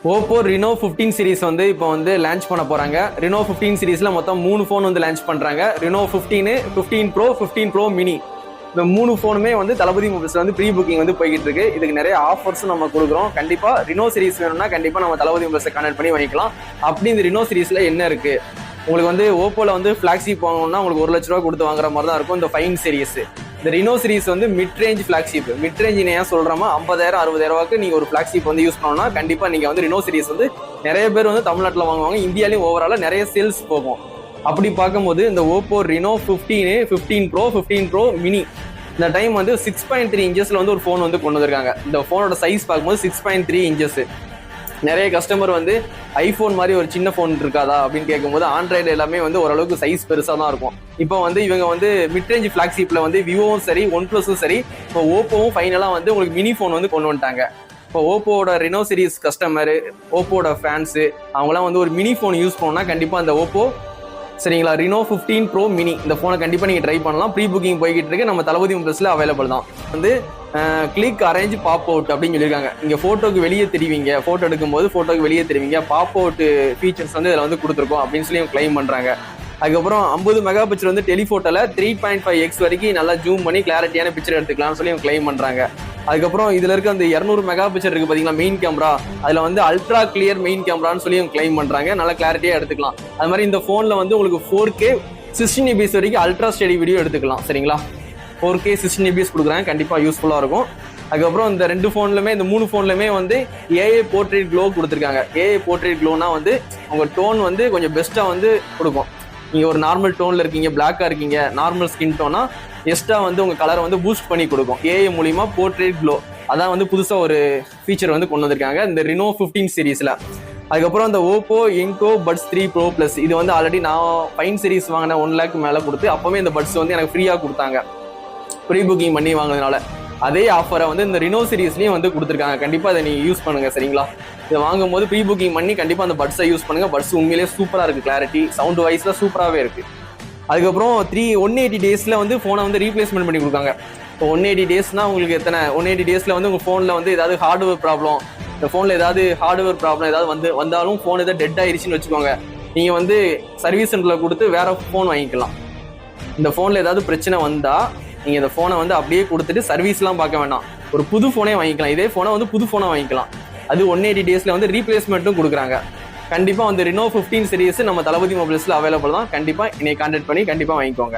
Oppo Reno 15 series வந்து இப்போ வந்து லான்ச் பண்ண போறாங்க. ரினோ 15 சீரிஸ்ல மொத்தம் 3 ஃபோன் வந்து லான்ச் பண்றாங்க. Reno 15, 15 bro, 15 bro mini. இந்த 3 ஃபோனுமே வந்து தளபதி மொபைல்ஸ்ல வந்து ப்ரீ புக்கிங் வந்து போய்கிட்டு இருக்கு. இதுக்கு நிறைய ஆஃபர்ஸும் நம்ம கொடுக்குறோம். கண்டிப்பா ரினோ சீரிஸ் வேணும்னா கண்டிப்பா நம்ம தளபதி மொபைல்ஸை கனெக்ட் பண்ணி வாங்கிக்கலாம். அப்படி இந்த ரினோ சீரிஸ்ல என்ன இருக்கு, உங்களுக்கு வந்து ஓப்போல வந்து ஃபிளாக்ஷிப் வாங்கணும்னா உங்களுக்கு 1 லட்ச ரூபா கொடுத்து வாங்குற மாதிரி தான் இருக்கும் இந்த 5 சீரிஸ். இந்த ரினோ சீரிஸ் வந்து mid range flagship. Mid range ஏன் சொல்றோமா, 50,000 60,000 நீங்க ஒரு ஃபிளாக்ஷிப் வந்து யூஸ் பண்ணணும்னா கண்டிப்பா நீங்க வந்து ரினோ சீரிஸ் வந்து நிறைய பேர் வந்து தமிழ்நாட்டில் வாங்குவாங்க. இந்தியாலையும் ஓவராலா நிறைய சேல்ஸ் போகும். அப்படி பார்க்கும்போது இந்த Oppo Reno 15, 15 bro, 15 bro mini இந்த டைம் வந்து 6.3 இன்ச்சஸ்ல வந்து ஒரு ஃபோன் வந்து கொண்டு வந்திருக்காங்க. இந்த ஃபோனோட சைஸ் பார்க்கும்போது 6.3 இன்ச்சஸ். நிறைய கஸ்டமர் வந்து ஐபோன் மாதிரி ஒரு சின்ன ஃபோன் இருக்காதா அப்படின்னு கேட்கும்போது ஆண்ட்ராய்டு எல்லாமே வந்து ஓரளவுக்கு சைஸ் பெருசாக தான் இருக்கும். இப்போ வந்து இவங்க வந்து மிட் ரேஞ்ச் ஃபிளாக்ஷிப்ல வந்து விவோவும் சரி, ஒன் பிளஸும் சரி, இப்போ ஓப்போவும் ஃபைனலாக வந்து உங்களுக்கு மினி ஃபோன் வந்து கொண்டு வந்துட்டாங்க. இப்போ ஓப்போட ரினோ சீரிஸ் கஸ்டமரு, ஓப்போட ஃபேன்ஸு அவங்களாம் வந்து ஒரு மினி ஃபோன் யூஸ் பண்ணோம்னா கண்டிப்பாக அந்த ஓப்போ சரிங்களா ரினோ 15 ப்ரோ மினி இந்த ஃபோனை கண்டிப்பாக நீங்கள் ட்ரை பண்ணலாம். ப்ரீ புக்கிங் போய்கிட்டு இருக்கு. நம்ம தளபதி மொபைல்ஸில் அவைலபிள் தான். வந்து கிளிக் அரேஞ்ச் பாப் அவுட் அப்படின்னு சொல்லியிருக்காங்க. இங்கே ஃபோட்டோக்கு வெளியே தெரிவிங்க, ஃபோட்டோ எடுக்கும்போது ஃபோட்டோக்கு வெளியே தெரிவிங்க, பாப் அவுட் ஃபீச்சர்ஸ் வந்து இதில் வந்து கொடுத்துருக்கோம் அப்படின்னு சொல்லி கிளைம் பண்ணுறாங்க. அதுக்கப்புறம் 50 மெகா பிக்சர் வந்து டெலிஃபோட்டோல 3.5x வரைக்கும் நல்லா ஜூம் பண்ணி கிளாரிட்டியான பிக்சர் எடுத்துக்கலாம்னு சொல்லி கிளைம் பண்ணுறாங்க. அதுக்கப்புறம் இதுல இருக்க அந்த 200 மெகா பிக்சர் இருக்கு பாத்தீங்களா மெயின் கேமரா, அதுல வந்து அல்ட்ரா கிளியர் மெயின் கேமரான்னு சொல்லி கிளைம் பண்றாங்க. நல்லா கிளாரிட்டியா எடுத்துக்கலாம். அது மாதிரி இந்த போன்ல வந்து உங்களுக்கு 4K 16 EBS வரைக்கும் அல்ட்ரா ஸ்டெடி வீடியோ எடுத்துக்கலாம். சரிங்களா, 4K 16 EBS கொடுக்குறாங்க. கண்டிப்பா யூஸ்ஃபுல்லா இருக்கும். அதுக்கப்புறம் இந்த 2 ஃபோன்லுமே, இந்த 3 ஃபோன்லுமே வந்து ஏஐ போர்ட்ரேட் க்ளோ கொடுத்துருக்காங்க. ஏஐ போர்ட்ரேட் க்ளோனா வந்து உங்க டோன் வந்து கொஞ்சம் பெஸ்டா வந்து கொடுக்கும். நீங்க ஒரு நார்மல் டோன்ல இருக்கீங்க, பிளாக்கா இருக்கீங்க, நார்மல் ஸ்கின் டோனா எக்ஸ்ட்ரா வந்து உங்க கலரை வந்து பூஸ்ட் பண்ணி கொடுக்கும் ஏஐ மூலியமா போர்ட்ரேட் க்ளோ. அதான் வந்து புதுசா ஒரு ஃபீச்சர் வந்து கொண்டு வந்திருக்காங்க இந்த ரினோ 15 சீரிஸ்ல. அதுக்கப்புறம் இந்த ஓப்போ என்கோ பட்ஸ் 3 ப்ரோ பிளஸ் இது வந்து ஆல்ரெடி நான் 5 சீரிஸ் வாங்கின 1 லேக் மேல கொடுத்து அப்பவே இந்த பட்ஸ் வந்து எனக்கு ஃப்ரீயா கொடுத்தாங்க ப்ரீ புக்கிங் பண்ணி வாங்கினதுனால. அதே ஆஃபரை வந்து இந்த ரினோ சீரிஸ்லயும் வந்து கொடுத்துருக்காங்க. கண்டிப்பா அதை நீங்க யூஸ் பண்ணுங்க. சரிங்களா, இதை வாங்கும்போது ப்ரீ புக்கிங் பண்ணி கண்டிப்பா அந்த பட்ஸை யூஸ் பண்ணுங்க. பட்ஸ் உண்மையிலேயே சூப்பரா இருக்கு, கிளாரிட்டி சவுண்ட் வைஸ்ல சூப்பராகவே இருக்கு. அதுக்கப்புறம் 180 டேஸ்ல வந்து ஃபோனை வந்து ரீப்ளேஸ்மெண்ட் பண்ணி கொடுக்காங்க. இப்போ 180 டேஸ்னா உங்களுக்கு எத்தனை 180 டேஸ்ல வந்து உங்க ஃபோனில் வந்து ஏதாவது ஹார்ட்வேர் ப்ராப்ளம், இந்த ஃபோனில் ஏதாவது ஹார்ட்வேர் ப்ராப்ளம் ஏதாவது வந்தாலும் ஃபோன் ஏதாவது டெட் ஆயிடுச்சுன்னு வச்சுக்கோங்க, நீங்கள் வந்து சர்வீஸ் சென்டரில் கொடுத்து வேற ஃபோன் வாங்கிக்கலாம். இந்த ஃபோனில் ஏதாவது பிரச்சனை வந்தால் நீங்கள் இந்த ஃபோனை வந்து அப்படியே கொடுத்துட்டு சர்வீஸ்லாம் பார்க்க வேண்டாம், ஒரு புது ஃபோனே வாங்கிக்கலாம். இதே ஃபோனை வந்து புது ஃபோனை வாங்கிக்கலாம். அது 180 டேஸ்ல வந்து ரீப்ளேஸ்மெண்ட்டும் கொடுக்குறாங்க. கண்டிப்பா வந்து ரினோ 15 சீரிஸ் நம்ம தளபதி மொபைல்ஸ்ல அவைலபிள் தான். கண்டிப்பா என்னை கான்டாக்ட் பண்ணி கண்டிப்பா வாங்கிக்கோங்க.